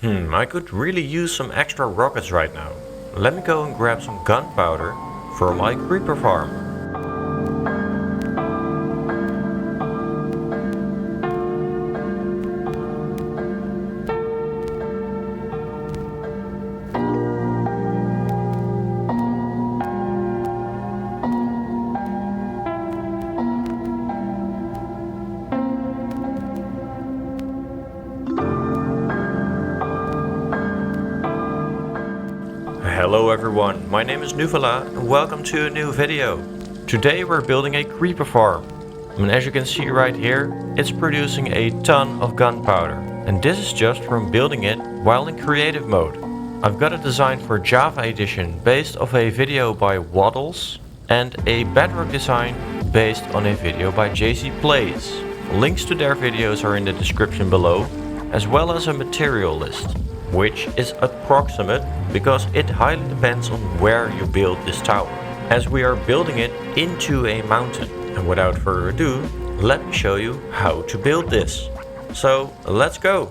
I could really use some extra rockets right now. Let me go and grab some gunpowder for my creeper farm. Hello everyone, my name is Nuvala and welcome to a new video. Today we're building a creeper farm. And as you can see right here, it's producing a ton of gunpowder. And this is just from building it while in creative mode. I've got a design for Java edition based off a video by Waddles and a Bedrock design based on a video by JC Plays. Links to their videos are in the description below, as well as a material list, which is approximate because it highly depends on where you build this tower, as we are building it into a mountain. And without further ado, let me show you how to build this. So let's go.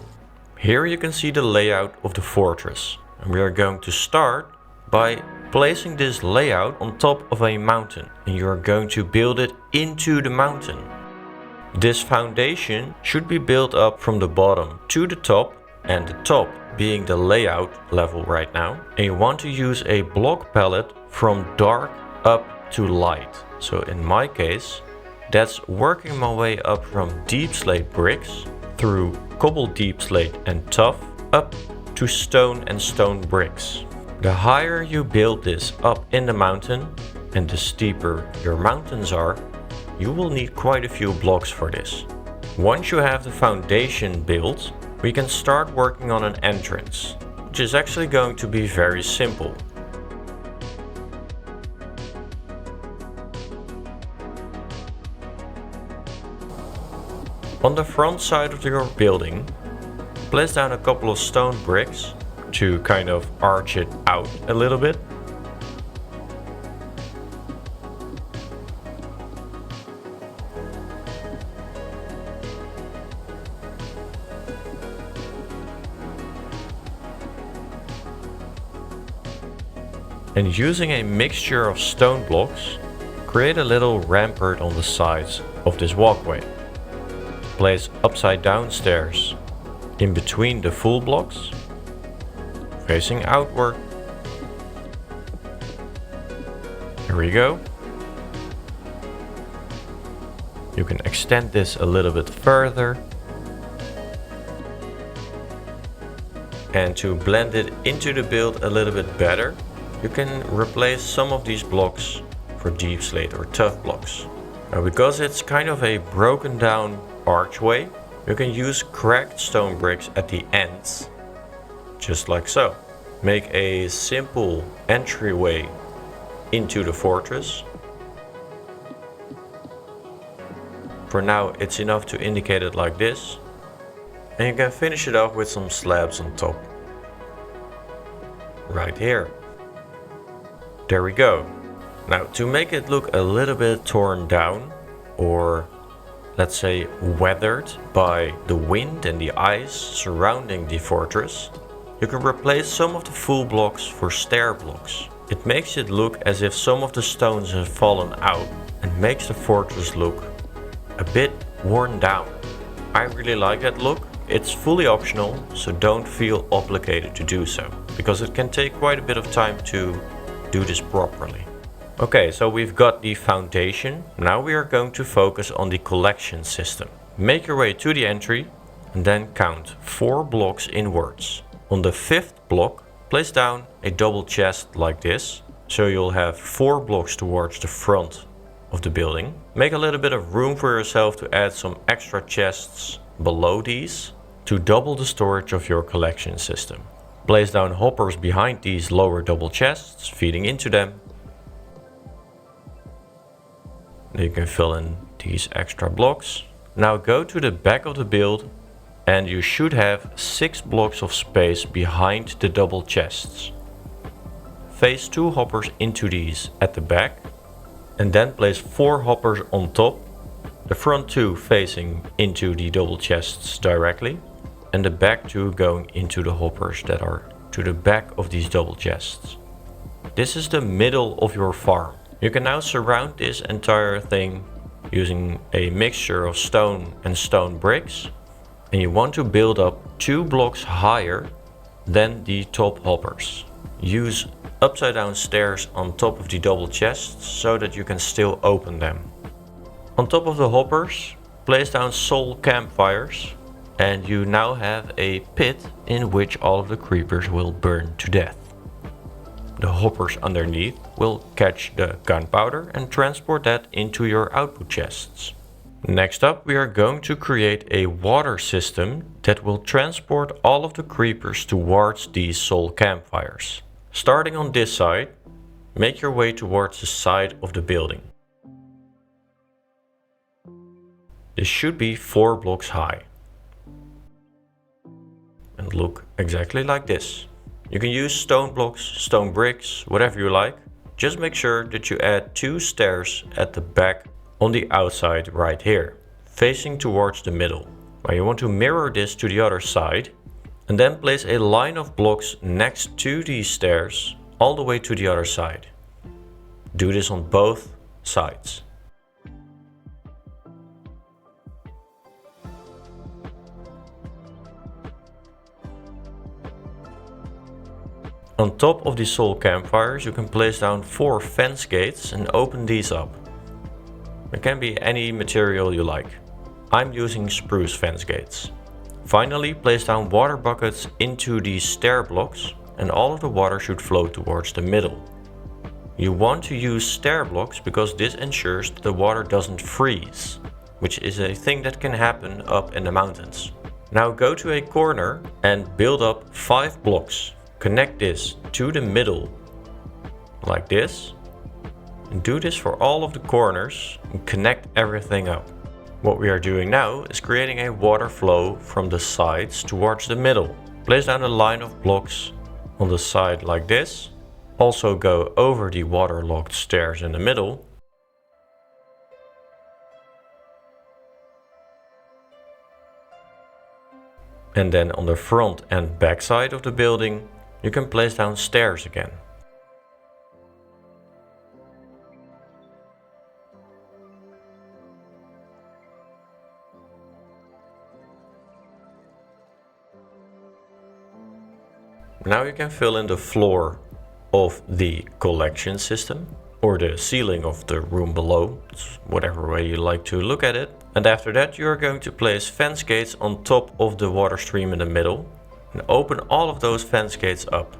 Here you can see the layout of the fortress, and we are going to start by placing this layout on top of a mountain, and you are going to build it into the mountain. This foundation should be built up from the bottom to the top, and the top being the layout level right now. And you want to use a block palette from dark up to light. So in my case, that's working my way up from Deepslate Bricks through Cobbled Deepslate and Tuff up to Stone and Stone Bricks. The higher you build this up in the mountain and the steeper your mountains are, you will need quite a few blocks for this. Once you have the foundation built, we can start working on an entrance, which is actually going to be very simple. On the front side of your building, place down a couple of stone bricks to kind of arch it out a little bit. And using a mixture of stone blocks, create a little rampart on the sides of this walkway. Place upside down stairs in between the full blocks, facing outward. Here we go. You can extend this a little bit further. And to blend it into the build a little bit better, you can replace some of these blocks for Deepslate or Tuff blocks. Now, because it's kind of a broken down archway, you can use cracked stone bricks at the ends, just like so. Make a simple entryway into the fortress. For now, it's enough to indicate it like this. And you can finish it off with some slabs on top. Right here. There we go. Now, to make it look a little bit torn down, or let's say weathered by the wind and the ice surrounding the fortress, you can replace some of the full blocks for stair blocks. It makes it look as if some of the stones have fallen out and makes the fortress look a bit worn down. I really like that look. It's fully optional, so don't feel obligated to do so, because it can take quite a bit of time to do this properly. Okay, so we've got the foundation. Now we are going to focus on the collection system. Make your way to the entry and then count 4 blocks inwards. On the 5th block, place down a double chest like this, so you'll have 4 blocks towards the front of the building. Make a little bit of room for yourself to add some extra chests below these to double the storage of your collection system. Place down hoppers behind these lower double chests, feeding into them. You can fill in these extra blocks. Now go to the back of the build and you should have 6 blocks of space behind the double chests. Place 2 hoppers into these at the back and then place 4 hoppers on top, the front 2 facing into the double chests directly. and the back two going into the hoppers that are to the back of these double chests. This is the middle of your farm. You can now surround this entire thing using a mixture of stone and stone bricks, and you want to build up 2 blocks higher than the top hoppers. Use upside down stairs on top of the double chests so that you can still open them. On top of the hoppers, place down Soul Campfires, and you now have a pit in which all of the creepers will burn to death. The hoppers underneath will catch the gunpowder and transport that into your output chests. Next up, we are going to create a water system that will transport all of the creepers towards these Soul Campfires. Starting on this side, make your way towards the side of the building. This should be 4 blocks high and look exactly like this. You can use stone blocks, stone bricks, whatever you like. Just make sure that you add 2 stairs at the back on the outside right here, facing towards the middle. Now you want to mirror this to the other side and then place a line of blocks next to these stairs all the way to the other side. Do this on both sides. On top of the Soul Campfires you can place down 4 fence gates and open these up. It can be any material you like. I'm using spruce fence gates. Finally, place down water buckets into these stair blocks and all of the water should flow towards the middle. You want to use stair blocks because this ensures that the water doesn't freeze, which is a thing that can happen up in the mountains. Now go to a corner and build up 5 blocks. Connect this to the middle like this. And do this for all of the corners and connect everything up. What we are doing now is creating a water flow from the sides towards the middle. Place down a line of blocks on the side like this. Also go over the waterlogged stairs in the middle. And then on the front and back side of the building, you can place down stairs again. Now you can fill in the floor of the collection system or the ceiling of the room below, it's whatever way you like to look at it. And after that you are going to place fence gates on top of the water stream in the middle and open all of those fence gates up.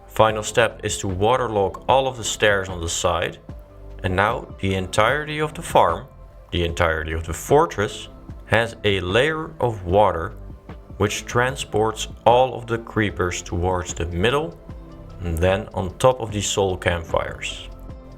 Final step is to waterlog all of the stairs on the side. And now the entirety of the farm, the entirety of the fortress, has a layer of water which transports all of the creepers towards the middle and then on top of the Soul Campfires.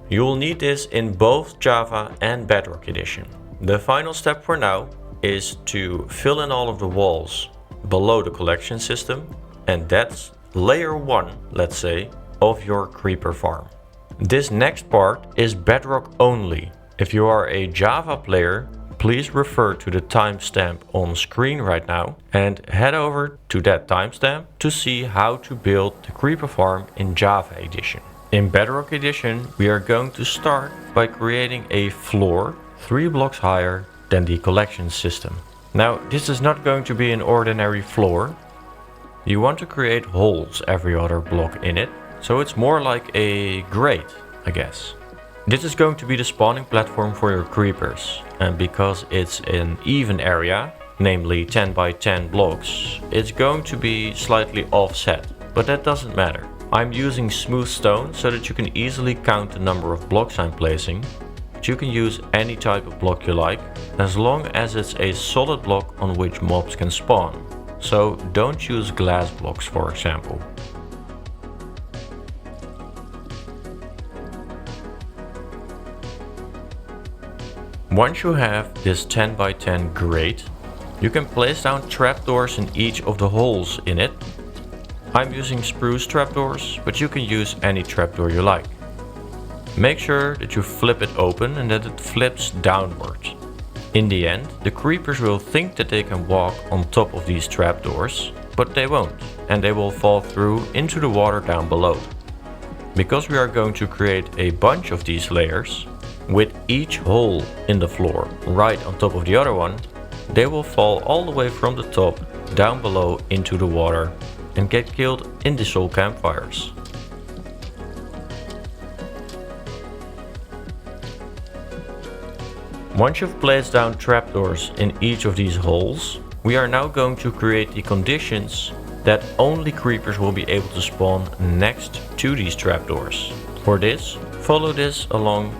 You will need this in both Java and Bedrock edition. The final step for now is to fill in all of the walls below the collection system, and that's layer 1, let's say, of your creeper farm. This next part is Bedrock only. If you are a Java player, please refer to the timestamp on screen right now and head over to that timestamp to see how to build the creeper farm in Java edition. In Bedrock edition, we are going to start by creating a floor 3 blocks higher than the collection system. Now, this is not going to be an ordinary floor. You want to create holes every other block in it. So it's more like a grate, I guess. This is going to be the spawning platform for your creepers. And because it's an even area, namely 10 by 10 blocks, it's going to be slightly offset. But that doesn't matter. I'm using smooth stone so that you can easily count the number of blocks I'm placing. But you can use any type of block you like, as long as it's a solid block on which mobs can spawn. So don't use glass blocks, for example. Once you have this 10 by 10 grate, you can place down trapdoors in each of the holes in it. I'm using spruce trapdoors, but you can use any trapdoor you like. Make sure that you flip it open and that it flips downwards. In the end, the creepers will think that they can walk on top of these trapdoors, but they won't, and they will fall through into the water down below. Because we are going to create a bunch of these layers, with each hole in the floor right on top of the other one, they will fall all the way from the top down below into the water and get killed in the Soul Campfires. Once you've placed down trapdoors in each of these holes, we are now going to create the conditions that only creepers will be able to spawn next to these trapdoors. For this, follow this along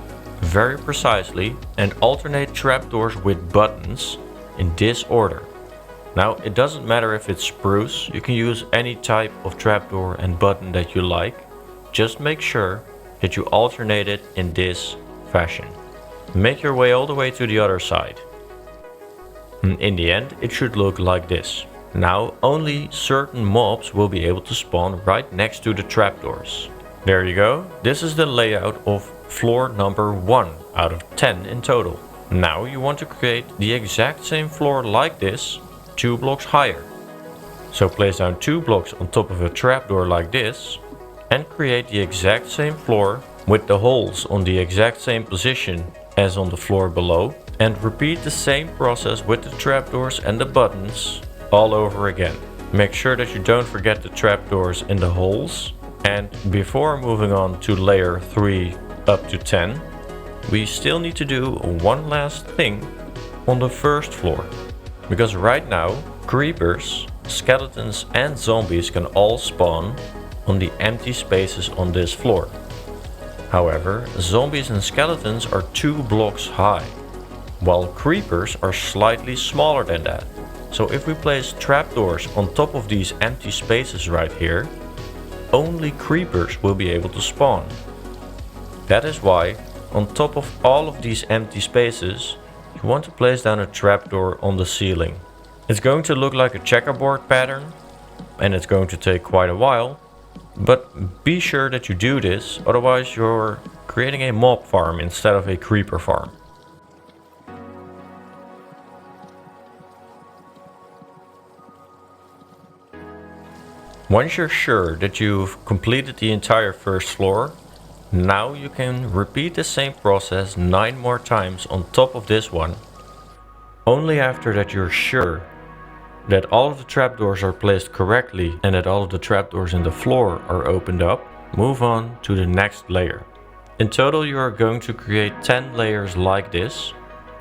very precisely and alternate trapdoors with buttons in this order. Now, it doesn't matter if it's spruce, you can use any type of trapdoor and button that you like. Just make sure that you alternate it in this fashion. Make your way all the way to the other side. In the end, it should look like this. Now, only certain mobs will be able to spawn right next to the trapdoors. There you go. This is the layout of floor number 1 out of 10 in total. Now you want to create the exact same floor like this, 2 blocks higher. So place down 2 blocks on top of a trapdoor like this and create the exact same floor with the holes on the exact same position as on the floor below, and repeat the same process with the trapdoors and the buttons all over again. Make sure that you don't forget the trapdoors in the holes, and before moving on to layer 3 up to 10, we still need to do one last thing on the first floor. Because right now, creepers, skeletons and zombies can all spawn on the empty spaces on this floor. However, zombies and skeletons are 2 blocks high, while creepers are slightly smaller than that. So if we place trapdoors on top of these empty spaces right here, only creepers will be able to spawn. That is why, on top of all of these empty spaces, you want to place down a trapdoor on the ceiling. It's going to look like a checkerboard pattern, and it's going to take quite a while. But be sure that you do this, otherwise you're creating a mob farm instead of a creeper farm. Once you're sure that you've completed the entire first floor, now you can repeat the same process 9 more times on top of this one. Only after that you're sure that all of the trapdoors are placed correctly and that all of the trapdoors in the floor are opened up, move on to the next layer. In total you are going to create 10 layers like this,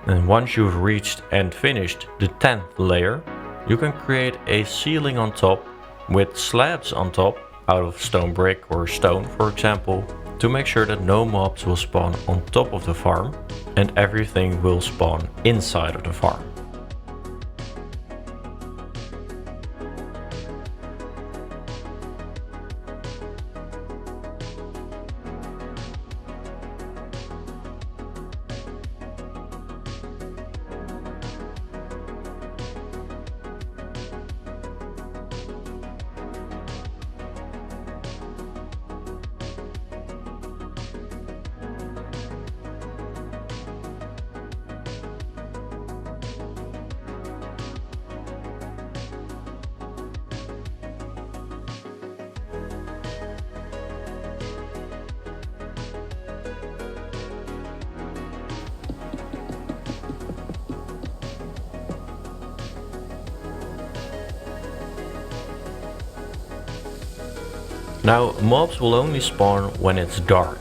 and once you've reached and finished the 10th layer, you can create a ceiling on top with slabs on top out of stone brick or stone, for example, to make sure that no mobs will spawn on top of the farm and everything will spawn inside of the farm. Now, mobs will only spawn when it's dark.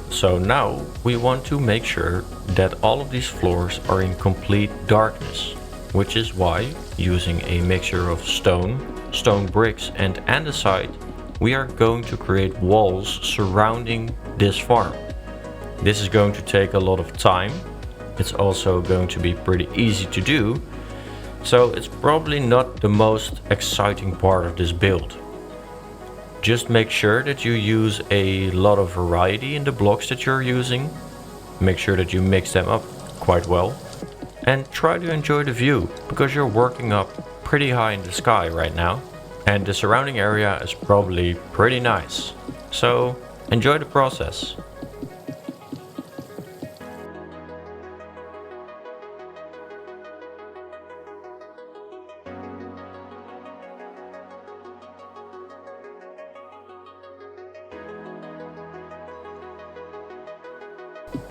So now we want to make sure that all of these floors are in complete darkness, which is why, using a mixture of stone bricks and andesite, we are going to create walls surrounding this farm. This is going to take a lot of time. It's also going to be pretty easy to do, so it's probably not the most exciting part of this build. Just make sure that you use a lot of variety in the blocks that you're using. Make sure that you mix them up quite well. And try to enjoy the view, because you're working up pretty high in the sky right now. And the surrounding area is probably pretty nice. So enjoy the process.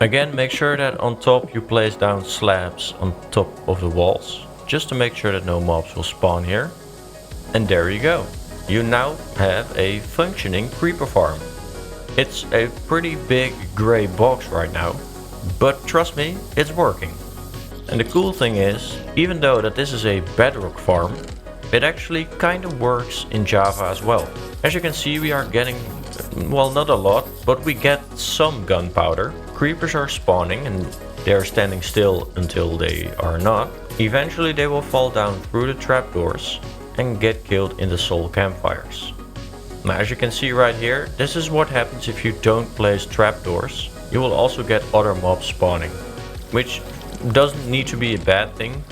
Again, make sure that on top you place down slabs on top of the walls, just to make sure that no mobs will spawn here. And there you go. You now have a functioning creeper farm. It's a pretty big grey box right now, but trust me, it's working. And the cool thing is, even though that this is a Bedrock farm, it actually kind of works in Java as well. As you can see, we are getting, well, not a lot, but we get some gunpowder. Creepers are spawning and they are standing still until they are not. Eventually they will fall down through the trapdoors and get killed in the Soul Campfires. Now, as you can see right here, this is what happens if you don't place trapdoors. You will also get other mobs spawning, which doesn't need to be a bad thing.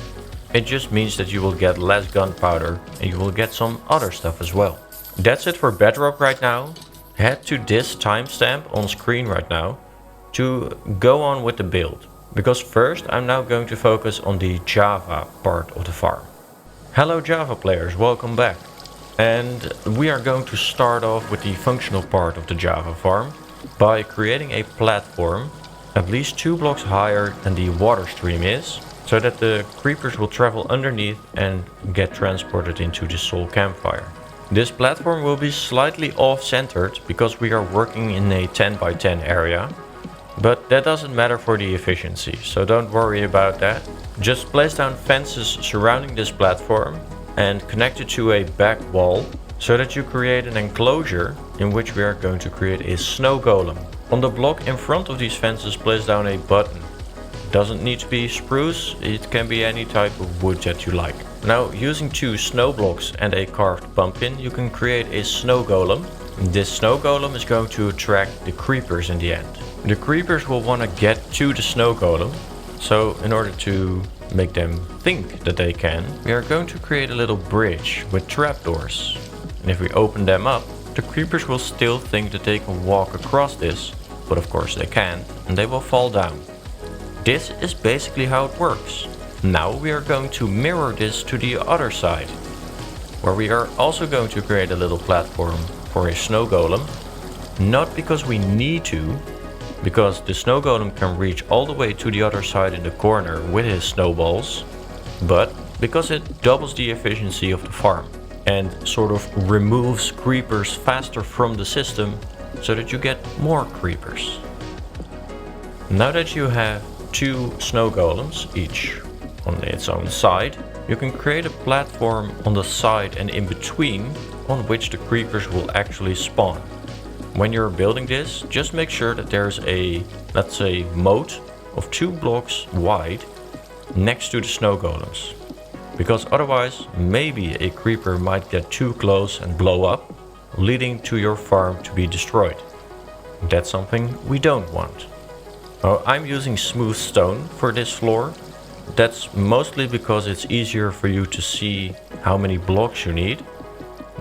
It just means that you will get less gunpowder and you will get some other stuff as well. That's it for Bedrock right now. Head to this timestamp on screen right now to go on with the build, because first I'm now going to focus on the Java part of the farm. Hello Java players, welcome back. And we are going to start off with the functional part of the Java farm by creating a platform at least 2 blocks higher than the water stream is, so that the creepers will travel underneath and get transported into the Soul Campfire. This platform will be slightly off-centered because we are working in a 10 by 10 area. But that doesn't matter for the efficiency, so don't worry about that. Just place down fences surrounding this platform and connect it to a back wall so that you create an enclosure in which we are going to create a snow golem. On the block in front of these fences, place down a button. Doesn't need to be spruce, it can be any type of wood that you like. Now, using 2 snow blocks and a carved pumpkin, you can create a snow golem. This snow golem is going to attract the creepers in the end. The creepers will want to get to the snow golem, so in order to make them think that they can, we are going to create a little bridge with trapdoors. And if we open them up, the creepers will still think that they can walk across this, but of course they can't, and they will fall down. This is basically how it works. Now we are going to mirror this to the other side, where we are also going to create a little platform for a snow golem, not because we need to, because the snow golem can reach all the way to the other side in the corner with his snowballs, but because it doubles the efficiency of the farm and sort of removes creepers faster from the system so that you get more creepers. Now that you have 2 snow golems, each on its own side, you can create a platform on the side and in between on which the creepers will actually spawn. When you're building this, just make sure that there's a, let's say, moat of 2 blocks wide next to the snow golems. Because otherwise, maybe a creeper might get too close and blow up, leading to your farm to be destroyed. That's something we don't want. Now, I'm using smooth stone for this floor. That's mostly because it's easier for you to see how many blocks you need.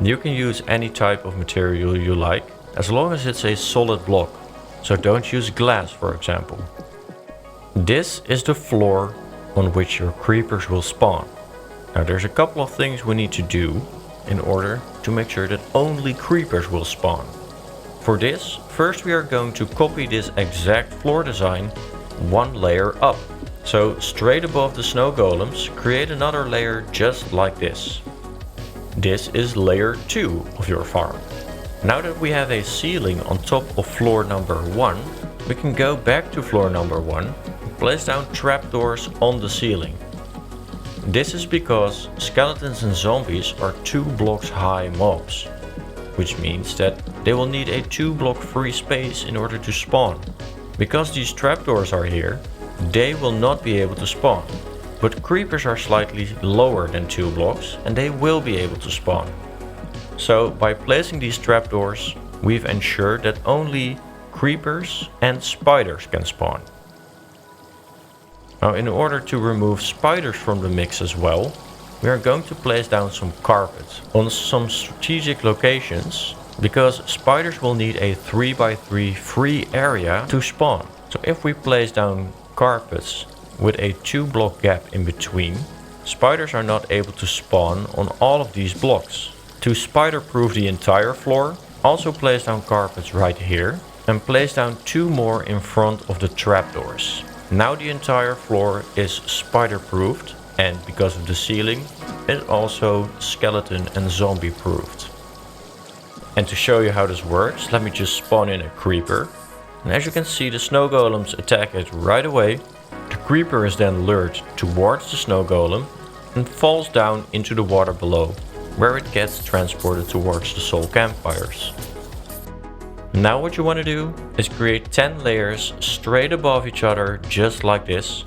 You can use any type of material you like, as long as it's a solid block, so don't use glass, for example. This is the floor on which your creepers will spawn. Now there's a couple of things we need to do in order to make sure that only creepers will spawn. For this, first we are going to copy this exact floor design 1 layer up. So straight above the snow golems, create another layer just like this. This is layer 2 of your farm. Now that we have a ceiling on top of floor number 1, we can go back to floor number 1 and place down trapdoors on the ceiling. This is because skeletons and zombies are 2 blocks high mobs, which means that they will need a 2 block free space in order to spawn. Because these trapdoors are here, they will not be able to spawn, but creepers are slightly lower than 2 blocks and they will be able to spawn. So by placing these trapdoors, we've ensured that only creepers and spiders can spawn. Now in order to remove spiders from the mix as well, we are going to place down some carpets on some strategic locations because spiders will need a 3x3 free area to spawn. So if we place down carpets with a 2-block gap in between, spiders are not able to spawn on all of these blocks. To spider-proof the entire floor, also place down carpets right here and place down 2 more in front of the trapdoors. Now the entire floor is spider-proofed, and because of the ceiling, it's also skeleton and zombie proofed. And to show you how this works, let me just spawn in a creeper. And as you can see, the snow golems attack it right away. The creeper is then lured towards the snow golem and falls down into the water below, where it gets transported towards the soul campfires. Now what you want to do is create 10 layers straight above each other, just like this,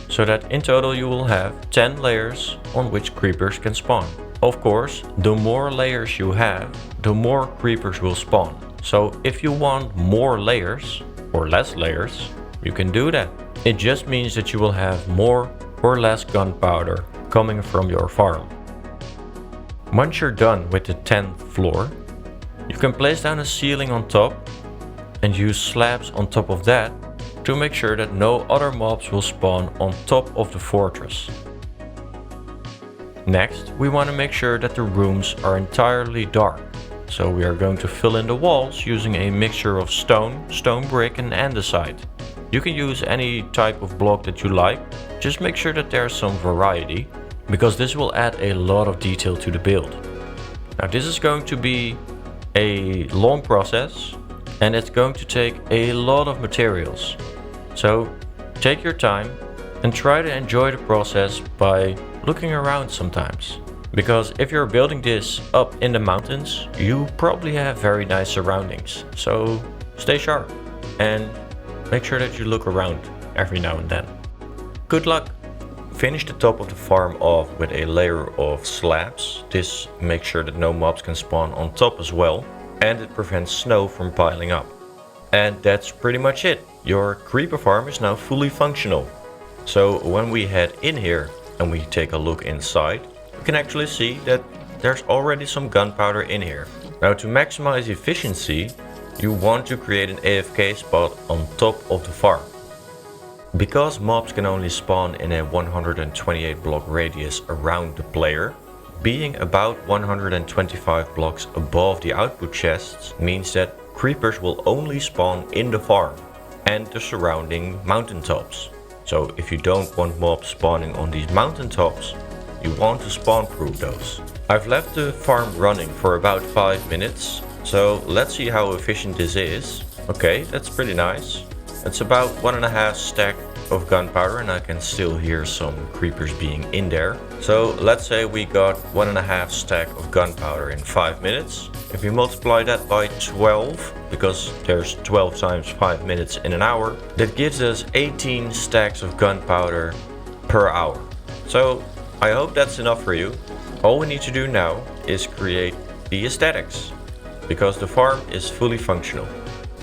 so that in total you will have 10 layers on which creepers can spawn. Of course, the more layers you have, the more creepers will spawn. So if you want more layers or less layers, you can do that. It just means that you will have more or less gunpowder coming from your farm. Once you're done with the 10th floor, you can place down a ceiling on top and use slabs on top of that to make sure that no other mobs will spawn on top of the fortress. Next, we want to make sure that the rooms are entirely dark. So we are going to fill in the walls using a mixture of stone, stone brick and andesite. You can use any type of block that you like, just make sure that there's some variety, because this will add a lot of detail to the build. Now this is going to be a long process and it's going to take a lot of materials. So take your time and try to enjoy the process by looking around sometimes. Because if you're building this up in the mountains, you probably have very nice surroundings. So stay sharp and make sure that you look around every now and then. Good luck! Finish the top of the farm off with a layer of slabs. This makes sure that no mobs can spawn on top as well, and it prevents snow from piling up. And that's pretty much it. Your creeper farm is now fully functional. So when we head in here and we take a look inside, we can actually see that there's already some gunpowder in here. Now to maximize efficiency, you want to create an AFK spot on top of the farm. Because mobs can only spawn in a 128 block radius around the player, being about 125 blocks above the output chests means that creepers will only spawn in the farm and the surrounding mountaintops. So if you don't want mobs spawning on these mountaintops, you want to spawn proof those. I've left the farm running for about 5 minutes, so let's see how efficient this is. Okay, that's pretty nice. It's about 1.5 stack of gunpowder and I can still hear some creepers being in there. So let's say we got 1.5 stack of gunpowder in 5 minutes. If we multiply that by 12, because there's 12 times 5 minutes in an hour, that gives us 18 stacks of gunpowder per hour. So I hope that's enough for you. All we need to do now is create the aesthetics, because the farm is fully functional.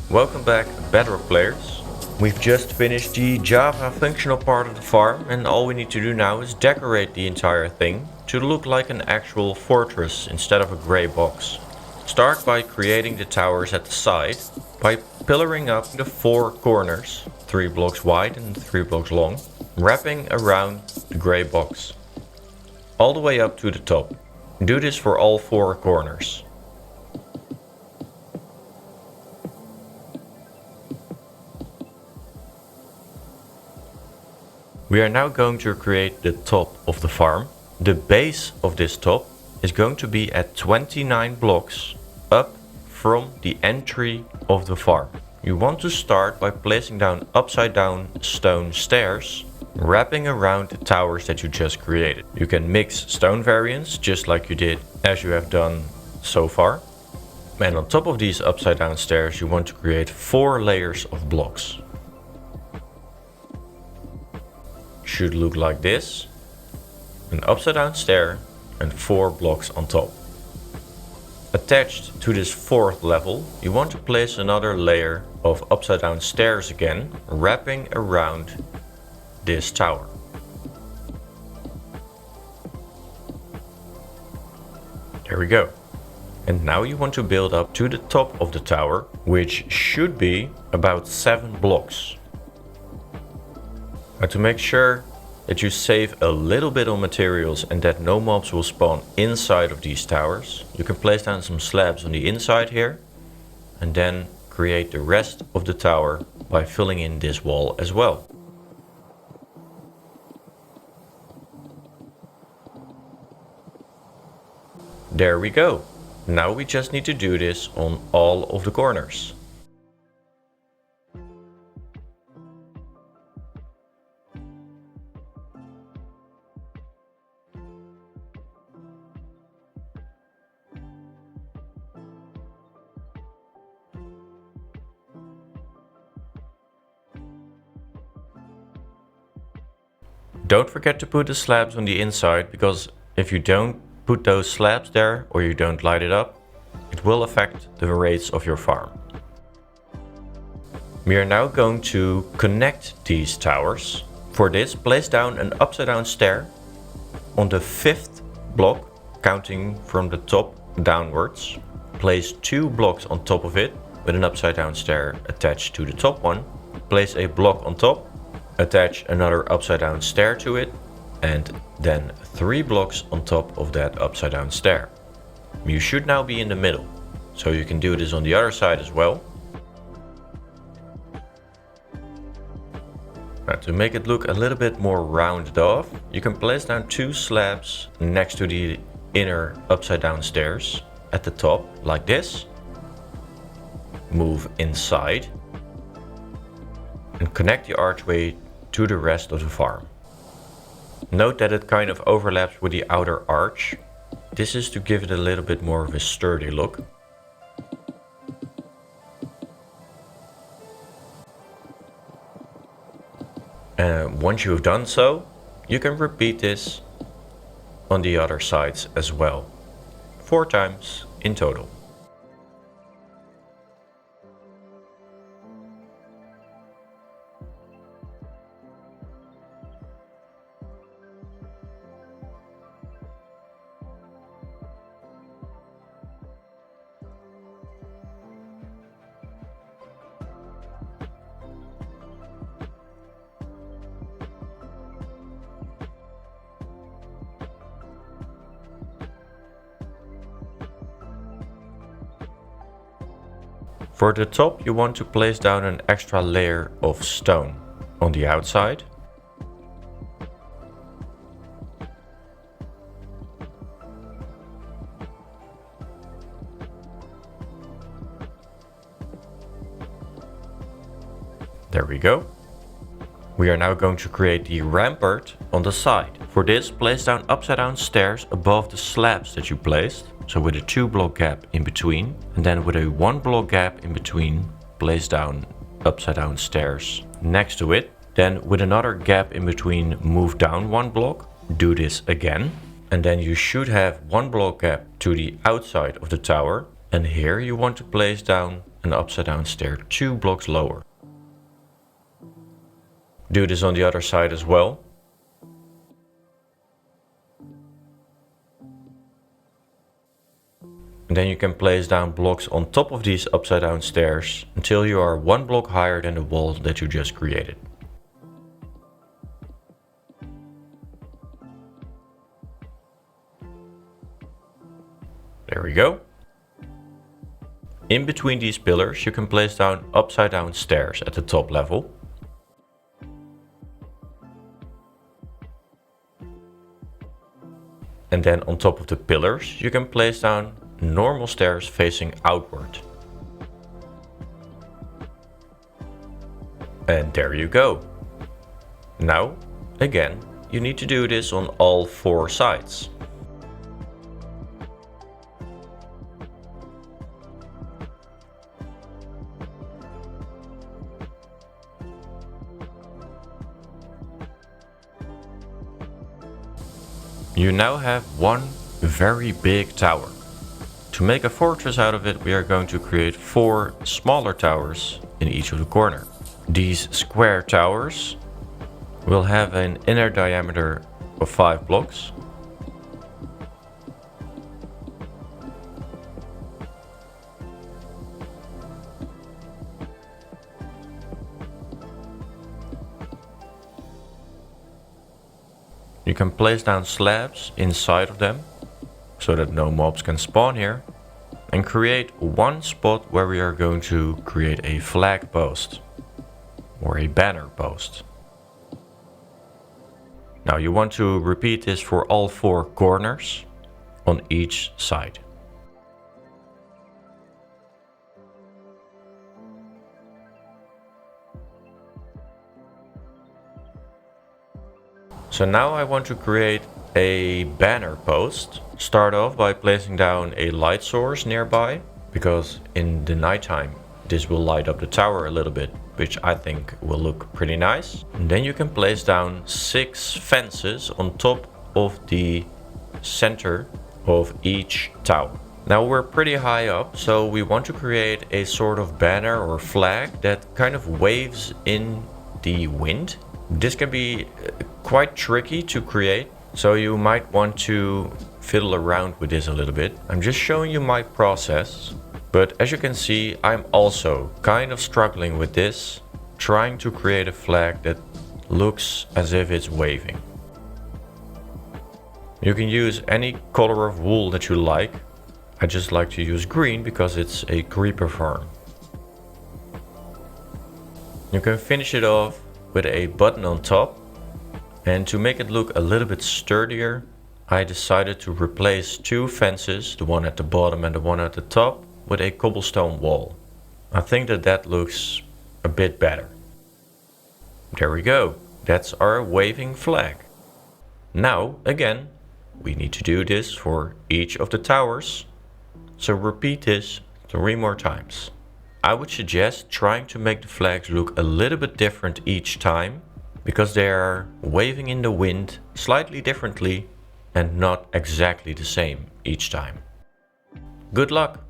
Welcome back, Bedrock players. We've just finished the Java functional part of the farm, and all we need to do now is decorate the entire thing to look like an actual fortress instead of a grey box. Start by creating the towers at the side by pillaring up the 4 corners, 3 blocks wide and 3 blocks long, wrapping around the grey box, all the way up to the top. Do this for all 4 corners. We are now going to create the top of the farm. The base of this top is going to be at 29 blocks up from the entry of the farm. You want to start by placing down upside down stone stairs, wrapping around the towers that you just created. You can mix stone variants just like you did as you have done so far. And on top of these upside down stairs you want to create 4 layers of blocks. Should look like this: an upside down stair and 4 blocks on top. Attached to this 4th level, you want to place another layer of upside down stairs again, wrapping around this tower. we go. And now you want to build up to the top of the tower, which should be about 7 blocks. Now to make sure that you save a little bit on materials and that no mobs will spawn inside of these towers, you can place down some slabs on the inside here and then create the rest of the tower by filling in this wall as well. There we go. Now we just need to do this on all of the corners. Don't forget to put the slabs on the inside, because if you don't put those slabs there or you don't light it up, it will affect the rates of your farm. We are now going to connect these towers. For this, place down an upside down stair on the 5th block, counting from the top downwards. Place 2 blocks on top of it with an upside down stair attached to the top one. Place a block on top, attach another upside down stair to it, and then 3 blocks on top of that upside down stair. You should now be in the middle, so you can do this on the other side as well. Now to make it look a little bit more rounded off, you can place down 2 slabs next to the inner upside down stairs at the top, like this. Move inside and connect the archway to the rest of the farm. Note that it kind of overlaps with the outer arch. This is to give it a little bit more of a sturdy look. Once you have done so, you can repeat this on the other sides as well, 4 times in total. For the top, you want to place down an extra layer of stone on the outside. There we go. We are now going to create the rampart on the side. For this, place down upside down stairs above the slabs that you placed. So with a 2 block gap in between, and then with a 1 block gap in between, place down upside down stairs next to it. Then with another gap in between, move down 1 block, do this again. And then you should have 1 block gap to the outside of the tower. And here you want to place down an upside down stair 2 blocks lower. Do this on the other side as well. And then you can place down blocks on top of these upside down stairs until you are 1 block higher than the wall that you just created. There we go. In between these pillars you can place down upside down stairs at the top level. And then on top of the pillars you can place down normal stairs facing outward. And there you go. Now, again, you need to do this on all 4 sides. You now have one very big tower. To make a fortress out of it, we are going to create 4 smaller towers in each of the corners. These square towers will have an inner diameter of 5 blocks. You can place down slabs inside of them so that no mobs can spawn here, and create one spot where we are going to create a flag post or a banner post. Now you want to repeat this for all 4 corners on each side. So now I want to create a banner post. Start off by placing down a light source nearby, because in the nighttime this will light up the tower a little bit, which I think will look pretty nice. And then you can place down 6 fences on top of the center of each tower. Now we're pretty high up, so we want to create a sort of banner or flag that kind of waves in the wind. This can be quite tricky to create, so you might want to fiddle around with this a little bit. I'm just showing you my process, but as you can see, I'm also kind of struggling with this, trying to create a flag that looks as if it's waving. You can use any color of wool that you like. I just like to use green because it's a creeper farm. You can finish it off with a button on top, and to make it look a little bit sturdier, I decided to replace 2 fences, the one at the bottom and the one at the top, with a cobblestone wall. I think that looks a bit better. There we go, that's our waving flag. Now again, we need to do this for each of the towers, so repeat this 3 more times. I would suggest trying to make the flags look a little bit different each time, because they are waving in the wind slightly differently and not exactly the same each time. Good luck!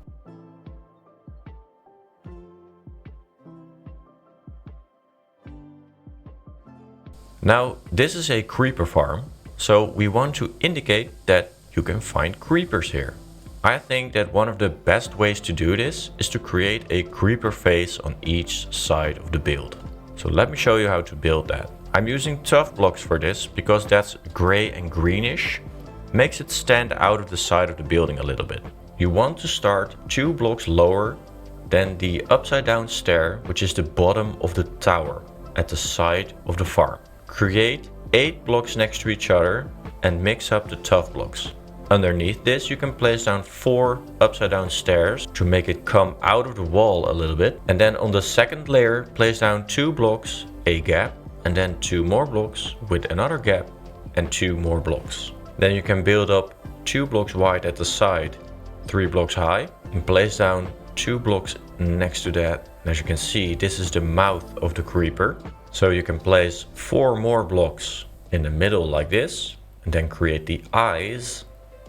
Now this is a creeper farm, so we want to indicate that you can find creepers here. I think that one of the best ways to do this is to create a creeper face on each side of the build. So let me show you how to build that. I'm using tuff blocks for this because that's gray and greenish, makes it stand out of the side of the building a little bit. You want to start 2 blocks lower than the upside down stair, which is the bottom of the tower at the side of the farm. Create 8 blocks next to each other and mix up the tuff blocks. Underneath this you can place down 4 upside down stairs to make it come out of the wall a little bit. And then on the second layer place down 2 blocks, a gap, and then 2 more blocks with another gap and 2 more blocks. Then you can build up 2 blocks wide at the side, 3 blocks high, and place down 2 blocks next to that. And as you can see, this is the mouth of the creeper. So you can place 4 more blocks in the middle like this, and then create the eyes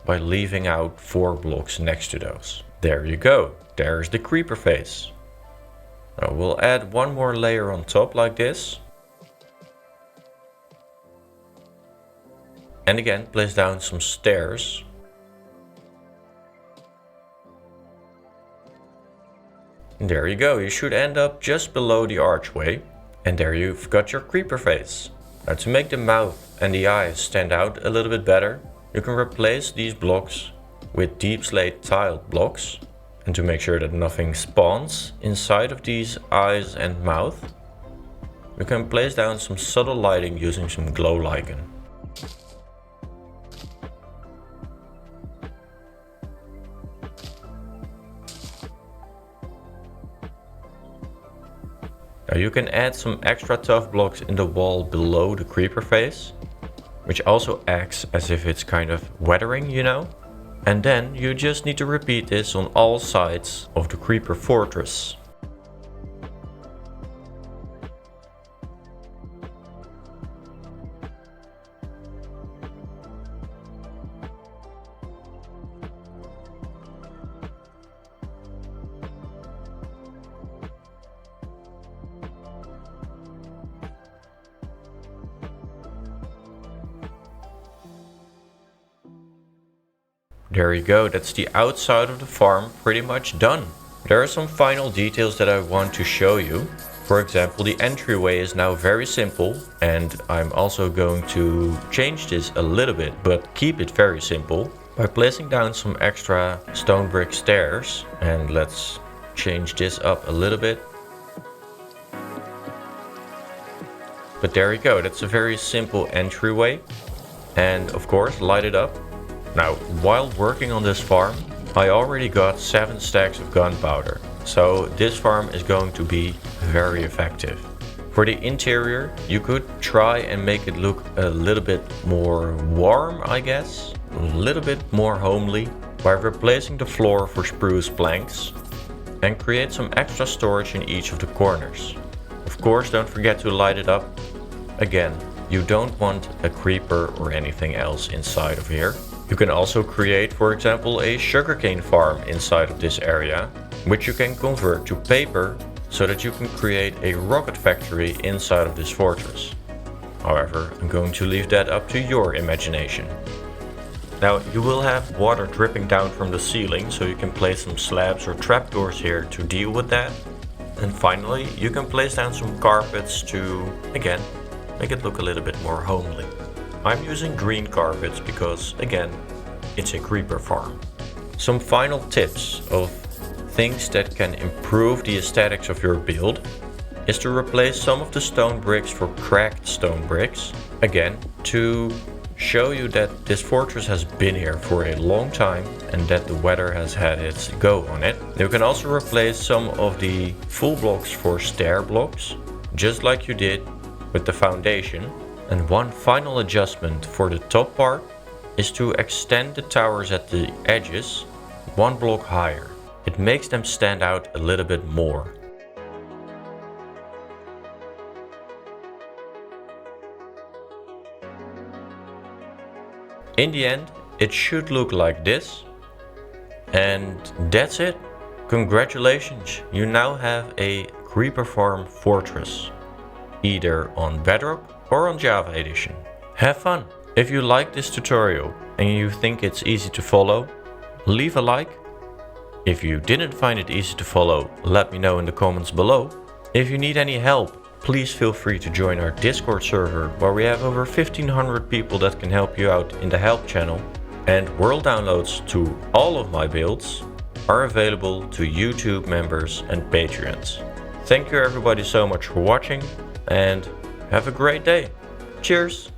by leaving out 4 blocks next to those. There you go, there's the creeper face. Now we'll add 1 more layer on top like this. And again, place down some stairs. And there you go, you should end up just below the archway. And there you've got your creeper face. Now to make the mouth and the eyes stand out a little bit better, you can replace these blocks with Deepslate tile blocks. And to make sure that nothing spawns inside of these eyes and mouth, you can place down some subtle lighting using some Glow Lichen. Now you can add some extra tuff blocks in the wall below the creeper face, which also acts as if it's kind of weathering, you know? And then you just need to repeat this on all sides of the creeper fortress. There you go, that's the outside of the farm pretty much done. There are some final details that I want to show you. For example, the entryway is now very simple, and I'm also going to change this a little bit, but keep it very simple by placing down some extra stone brick stairs. And let's change this up a little bit. But there you go, that's a very simple entryway. And of course, light it up. Now, while working on this farm, I already got 7 stacks of gunpowder. So this farm is going to be very effective. For the interior, you could try and make it look a little bit more warm, I guess. A little bit more homely by replacing the floor for spruce planks and create some extra storage in each of the corners. Of course, don't forget to light it up. Again, you don't want a creeper or anything else inside of here. You can also create, for example, a sugarcane farm inside of this area, which you can convert to paper so that you can create a rocket factory inside of this fortress. However, I'm going to leave that up to your imagination. Now, you will have water dripping down from the ceiling, so you can place some slabs or trapdoors here to deal with that. And finally, you can place down some carpets to, again, make it look a little bit more homely. I'm using green carpets because, again, it's a creeper farm. Some final tips of things that can improve the aesthetics of your build is to replace some of the stone bricks for cracked stone bricks. Again, to show you that this fortress has been here for a long time and that the weather has had its go on it. You can also replace some of the full blocks for stair blocks, just like you did with the foundation. And one final adjustment for the top part is to extend the towers at the edges 1 block higher. It makes them stand out a little bit more. In the end, it should look like this. And that's it. Congratulations, you now have a creeper farm fortress, either on Bedrock or on Java Edition. Have fun! If you like this tutorial and you think it's easy to follow, leave a like. If you didn't find it easy to follow, let me know in the comments below. If you need any help, please feel free to join our Discord server, where we have over 1500 people that can help you out in the help channel. And world downloads to all of my builds are available to YouTube members and Patreons. Thank you everybody so much for watching, and have a great day. Cheers!